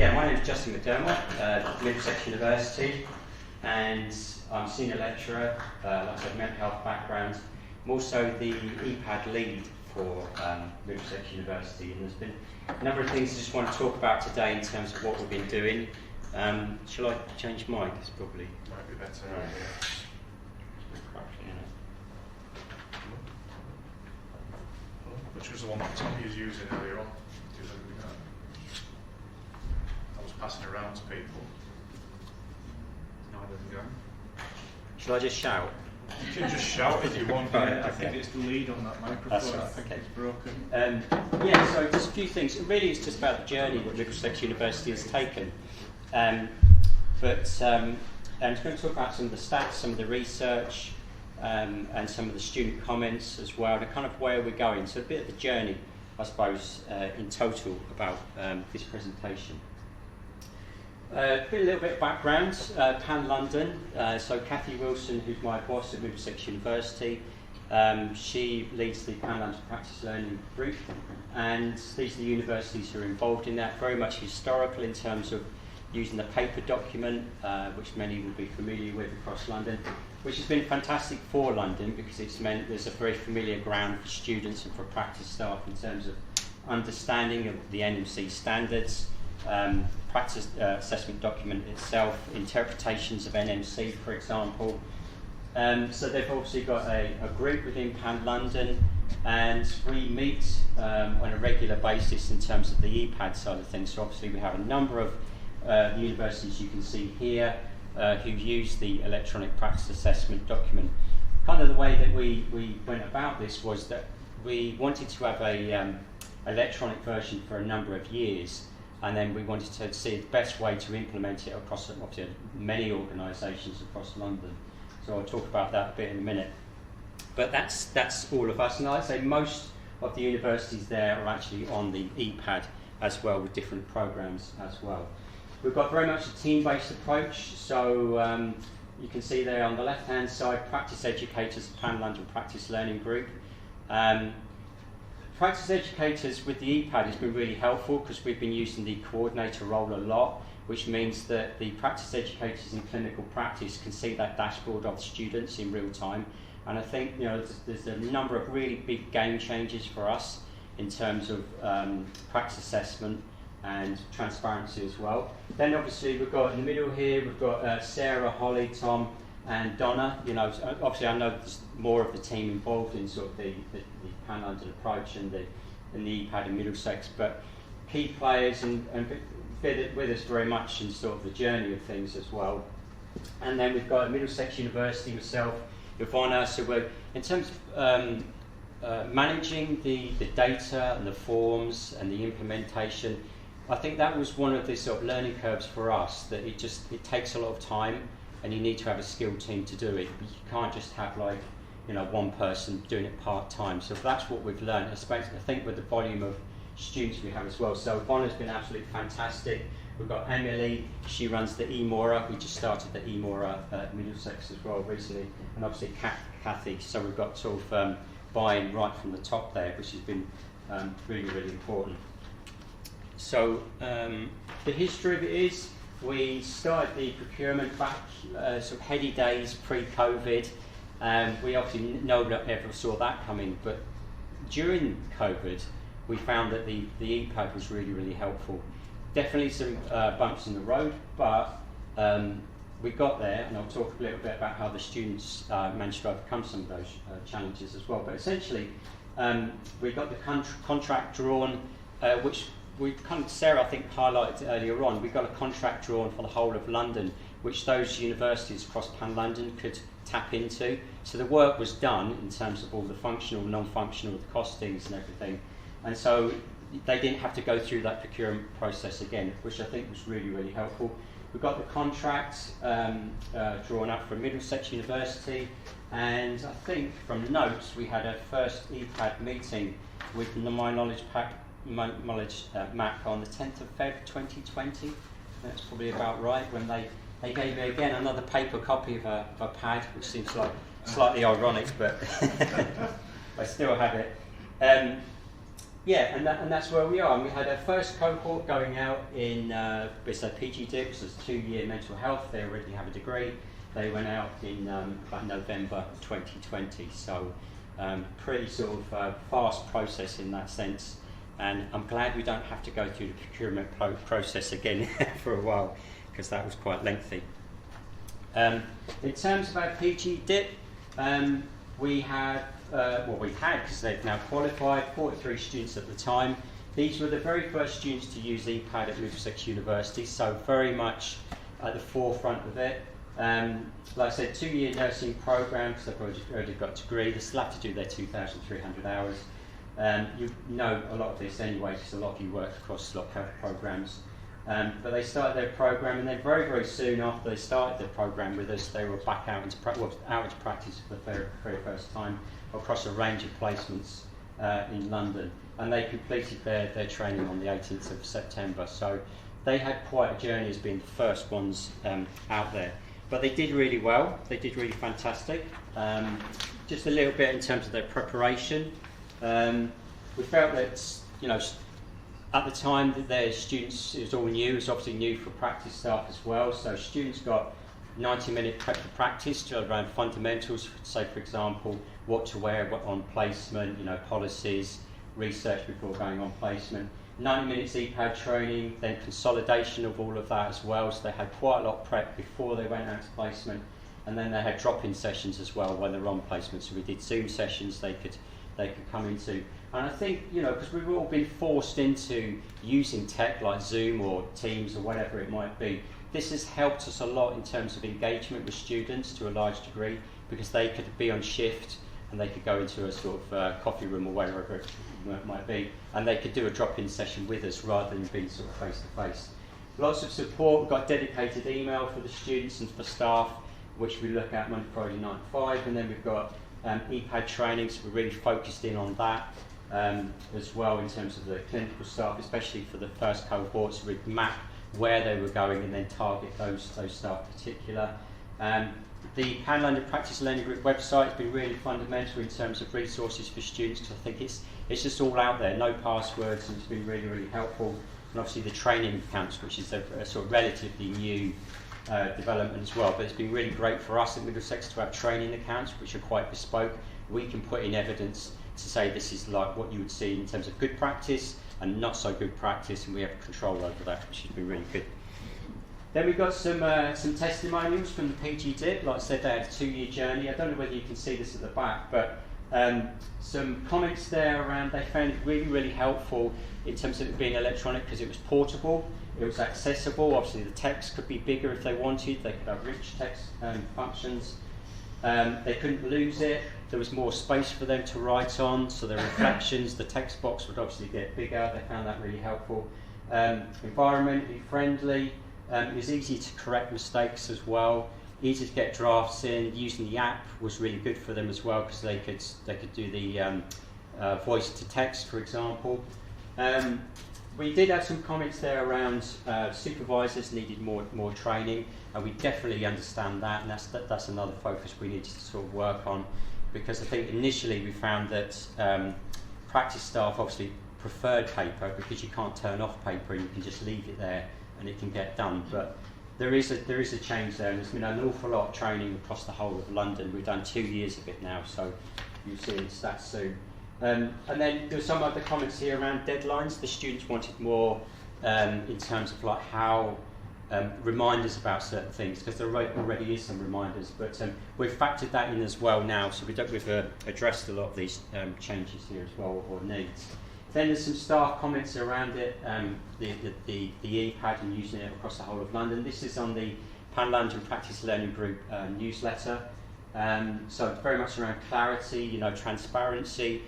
Yeah, my name is Justin McDermott, Middlesex University, and I'm senior lecturer, like I said, mental health background. I'm also the EPAD lead for Middlesex University, and there's been a number of things I just want to talk about today in terms of what we've been doing. Shall I change mic? It's probably might be better. Which was the one that Tommy was using earlier on? I was passing around to people. No, it doesn't go. Shall I just shout? You can just shout if you want. Right, I think it's the lead on that microphone. That's right, I think okay. it's broken. Yeah, so just a few things. Really, it's just about the journey that Middlesex University has taken. I'm just going to talk about some of the stats, some of the research, and some of the student comments as well, and kind of where we're going. So a bit of the journey, I suppose, in total about this presentation. A little bit of background, Pan London. So Cathy Wilson, who's my boss at Middlesex University, she leads the Pan London Practice Learning Group, and these are the universities who are involved in that, very much historical in terms of using the paper document, which many will be familiar with across London, which has been fantastic for London because it's meant there's a very familiar ground for students and for practice staff in terms of understanding of the NMC standards, practice assessment document itself, interpretations of NMC, for example. So they've obviously got a group within Pan London, and we meet on a regular basis in terms of the EPAD side of things. So obviously we have a number of the universities you can see here who use the electronic practice assessment document. Kind of the way that we went about this was that we wanted to have a electronic version for a number of years, and then we wanted to see the best way to implement it across obviously many organisations across London. So I'll talk about that a bit in a minute. But that's all of us, and I'd say most of the universities there are actually on the EPAD as well, with different programmes as well. We've got very much a team-based approach, so you can see there on the left-hand side, Practice Educators, Pan London Practice Learning Group. Practice Educators with the EPAD has been really helpful because we've been using the coordinator role a lot, which means that the practice educators in clinical practice can see that dashboard of students in real time. And I think there's a number of really big game changers for us in terms of practice assessment and transparency as well. Then obviously we've got in the middle here, we've got Sarah, Holly, Tom and Donna. Obviously I know there's more of the team involved in sort of the Pan London approach and the EPAD in Middlesex, but key players and with us very much in sort of the journey of things as well. And then we've got Middlesex University, myself, Ivana. So we're, in terms of managing the data and the forms and the implementation, I think that was one of the sort of learning curves for us, that it takes a lot of time and you need to have a skilled team to do it. You can't just have one person doing it part-time. So that's what we've learned, I think with the volume of students we have as well. So Ivana's been absolutely fantastic. We've got Emily, she runs the eMora. We just started the eMora at Middlesex as well recently. And obviously Cathy. So we've got sort of buy-in right from the top there, which has been really, really important. So the history of it is, we started the procurement back sort of heady days pre-COVID. We obviously nobody ever saw that coming, but during COVID, we found that the EPAD was really, really helpful. Definitely some bumps in the road, but we got there, and I'll talk a little bit about how the students managed to overcome some of those challenges as well. But essentially, we got the contract drawn, which we kind of, Sarah I think highlighted earlier on. We got a contract drawn for the whole of London, which those universities across Pan London could tap into. So the work was done in terms of all the functional, non-functional, the costings and everything. And so they didn't have to go through that procurement process again, which I think was really, really helpful. We got the contract drawn up from Middlesex University, and I think from notes we had our first EPAD meeting with the My Knowledge Mac on the 10th of Feb 2020. That's probably about right, when they gave me again another paper copy of a pad, which seems like slightly ironic, but I still have it. yeah, and that's where we are. And we had our first cohort going out in it's a PGD, which is 2-year mental health. They already have a degree. They went out in about November 2020. So pretty sort of fast process in that sense. And I'm glad we don't have to go through the procurement process again for a while, because that was quite lengthy. In terms of our PG dip, we had, because they've now qualified, 43 students at the time. These were the very first students to use EPAD at Middlesex University, so very much at the forefront of it. Like I said, 2-year nursing programme, because they've already got a degree. They still have to do their 2,300 hours. You know a lot of this anyway, because a lot of you work across a lot of health programmes. But they started their programme, and then very, very soon after they started their programme with us, they were back out into practice for the very first time across a range of placements in London. And they completed their training on the 18th of September. So they had quite a journey as being the first ones out there. But they did really well. They did really fantastic. Just a little bit in terms of their preparation. We felt that, you know, at the time that their students, it was all new. It was obviously new for practice staff as well. So students got 90-minute prep for practice to around fundamentals. Say, for example, what to wear on placement, you know, policies, research before going on placement. 90 minutes EPAD training, then consolidation of all of that as well. So they had quite a lot of prep before they went out to placement, and then they had drop-in sessions as well when they were on placement. So we did Zoom sessions they could come into. And I think, you know, because we've all been forced into using tech like Zoom or Teams or whatever it might be, this has helped us a lot in terms of engagement with students to a large degree, because they could be on shift and they could go into a sort of coffee room or wherever it might be, and they could do a drop-in session with us rather than being sort of face-to-face. Lots of support. We've got dedicated email for the students and for staff, which we look at Monday, Friday, 9 to 5, and then we've got EPAD training, so we're really focused in on that as well in terms of the clinical staff, especially for the first cohort, so we'd map where they were going and then target those staff in particular. The Pan London Practice Learning Group website has been really fundamental in terms of resources for students, because I think it's just all out there, no passwords, and it's been really, really helpful. And obviously the training accounts, which is a sort of relatively new development as well, but it's been really great for us at Middlesex to have training accounts which are quite bespoke. We can put in evidence to say this is like what you would see in terms of good practice and not so good practice, and we have control over that, which has been really good. Then we've got some testimonials from the PG DIP. Like I said, they had a 2-year journey. I don't know whether you can see this at the back, but some comments there around they found it really, really helpful in terms of it being electronic because it was portable, it was accessible. Obviously the text could be bigger if they wanted, they could have rich text functions. They couldn't lose it, there was more space for them to write on, so the reflections, the text box would obviously get bigger. They found that really helpful. Environmentally friendly. It was easy to correct mistakes as well, easy to get drafts in. Using the app was really good for them as well because they could do the voice to text, for example. We did have some comments there around supervisors needed more training, and we definitely understand that, and that's another focus we need to sort of work on, because I think initially we found that practice staff obviously preferred paper because you can't turn off paper and you can just leave it there and it can get done. But there is a change there, and there's been an awful lot of training across the whole of London. We've done 2 years of it now, so you'll see in stats soon. And then there were some other comments here around deadlines. The students wanted more in terms of like how reminders about certain things, because there already is some reminders, but we've factored that in as well now, so we've addressed a lot of these changes here as well, or needs. Then there's some staff comments around it, the EPAD and using it across the whole of London. This is on the Pan London Practice Learning Group newsletter. So very much around clarity, transparency.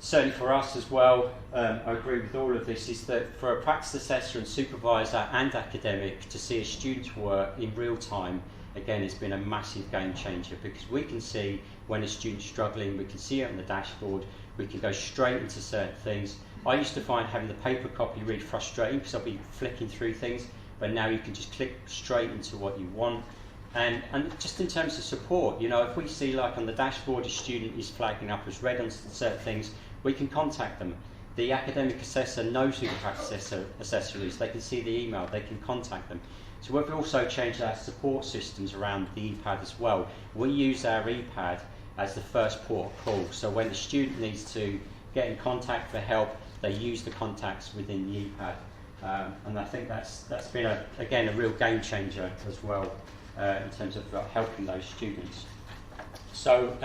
Certainly for us as well, I agree with all of this, is that for a practice assessor and supervisor and academic to see a student's work in real time, again, it's been a massive game changer, because we can see when a student's struggling, we can see it on the dashboard, we can go straight into certain things. I used to find having the paper copy really frustrating because I'll be flicking through things, but now you can just click straight into what you want. And just in terms of support, if we see like on the dashboard a student is flagging up as red on certain things, we can contact them. the academic assessor knows who the practice assessor is. They can see the email, they can contact them. So we've also changed our support systems around the EPAD as well. We use our EPAD as the first port of call. So when the student needs to get in contact for help, they use the contacts within the EPAD. And I think that's been, again, a real game changer as well in terms of helping those students. So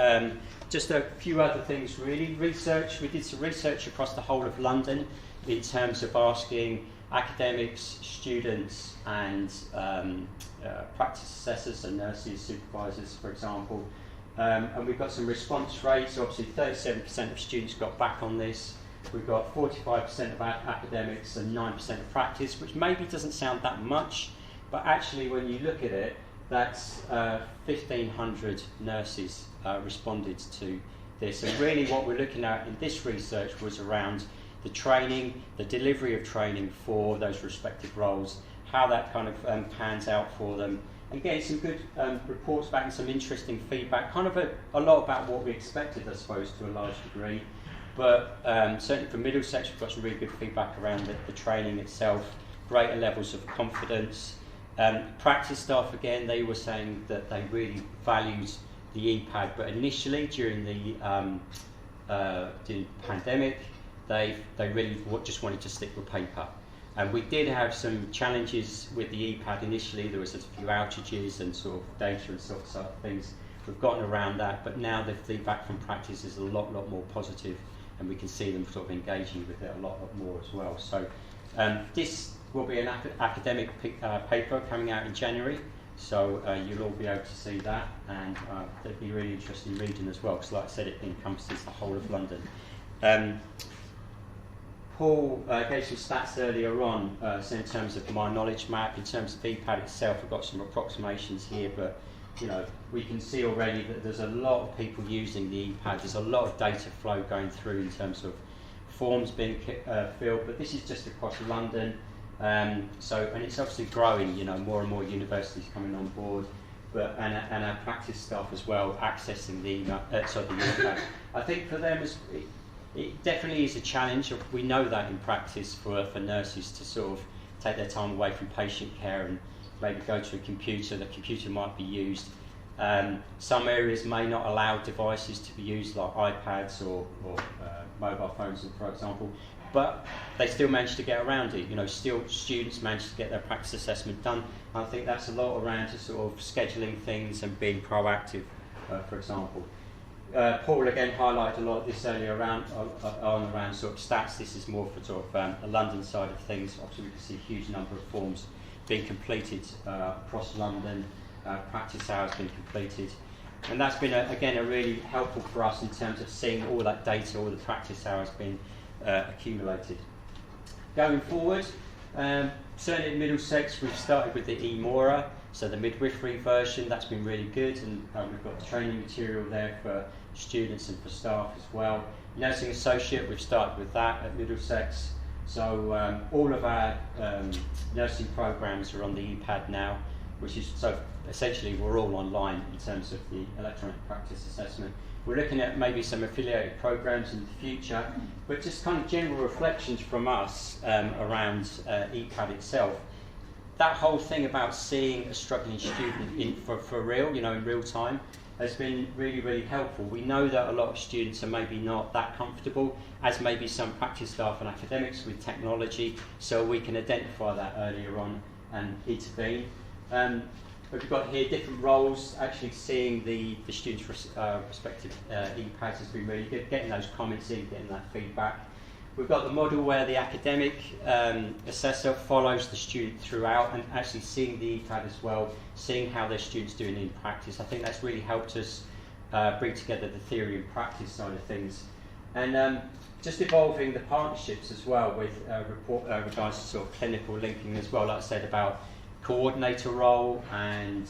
just a few other things really. Research, we did some research across the whole of London in terms of asking academics, students and practice assessors, so nurses, supervisors for example. And we've got some response rates. Obviously 37% of students got back on this. We've got 45% of academics and 9% of practice, which maybe doesn't sound that much, but actually when you look at it, that's 1,500 nurses responded to this. And really what we're looking at in this research was around the training, the delivery of training for those respective roles, how that kind of pans out for them, and getting some good reports back and some interesting feedback, kind of a lot about what we expected, I suppose, to a large degree. But certainly for Middlesex, we've got some really good feedback around the training itself, greater levels of confidence. Practice staff, again, they were saying that they really valued the EPAD, but initially during the pandemic, they really just wanted to stick with paper. And we did have some challenges with the EPAD initially. There was a few outages and sort of data and sort of things. We've gotten around that, but now the feedback from practice is a lot more positive, and we can see them sort of engaging with it a lot more as well. So this will be an academic paper coming out in January, so you'll all be able to see that, and it'll be really interesting reading as well, because like I said, it encompasses the whole of London. Paul gave some stats earlier on, so in terms of my knowledge map, in terms of EPAD itself, I've got some approximations here, but you know, we can see already that there's a lot of people using the EPAD. There's a lot of data flow going through in terms of forms being filled, but this is just across London. And it's obviously growing, you know, more and more universities coming on board, but and our practice staff as well accessing the EPAD. I think for them it definitely is a challenge. We know that in practice for nurses to sort of take their time away from patient care and maybe go to a computer. The computer might be used. Some areas may not allow devices to be used, like iPads or mobile phones, for example, but they still manage to get around it. You know, still students manage to get their practice assessment done. I think that's a lot around to sort of scheduling things and being proactive, for example. Paul again highlighted a lot of this earlier around sort of stats. This is more for sort of the London side of things. Obviously we can see a huge number of forms being completed across London, practice hours being completed. And that's been, again, a really helpful for us in terms of seeing all that data, all the practice hours being accumulated. Going forward, certainly at Middlesex, we've started with the eMora, so the midwifery version. That's been really good, and we've got the training material there for students and for staff as well. Nursing Associate, we've started with that at Middlesex. So all of our nursing programs are on the EPAD now, which is, so essentially we're all online in terms of the electronic practice assessment. We're looking at maybe some affiliated programs in the future, but just kind of general reflections from us around EPAD itself. That whole thing about seeing a struggling student for real, you know, in real time, has been really helpful. We know that a lot of students are maybe not that comfortable, as maybe some practice staff and academics, with technology, so we can identify that earlier on and intervene. We've got here different roles. Actually seeing the students' respective EPADs has been really good, getting those comments in, getting that feedback. We've got the model where the academic assessor follows the student throughout, and actually seeing the EPAD as well, seeing how their students doing in practice. I think that's really helped us bring together the theory and practice side of things. And just evolving the partnerships as well with regards to sort of clinical linking as well, like I said, about coordinator role, and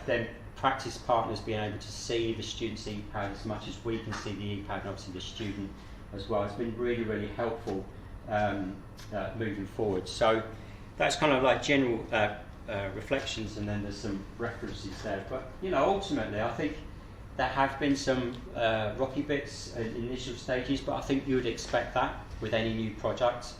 then practice partners being able to see the student's EPAD as much as we can see the EPAD, and obviously the student as well. It's been really helpful moving forward. So that's kind of like general reflections, and then there's some references there. But you know, ultimately, I think There have been some rocky bits in initial stages, but I think you would expect that with any new product.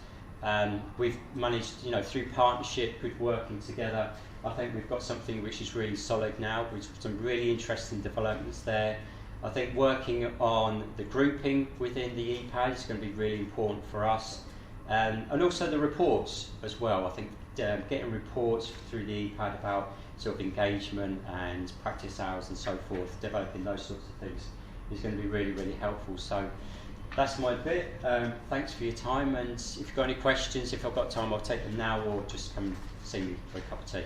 We've managed, through partnership, with working together, I think we've got something which is really solid now, with some really interesting developments there. I think working on the grouping within the ePad is going to be really important for us. And also the reports as well. I think getting reports through the ePad about sort of engagement and practice hours and so forth, developing those sorts of things is going to be really, really helpful. So that's my bit. Thanks for your time, and if you've got any questions, if I've got time, I'll take them now, or just come see me for a cup of tea.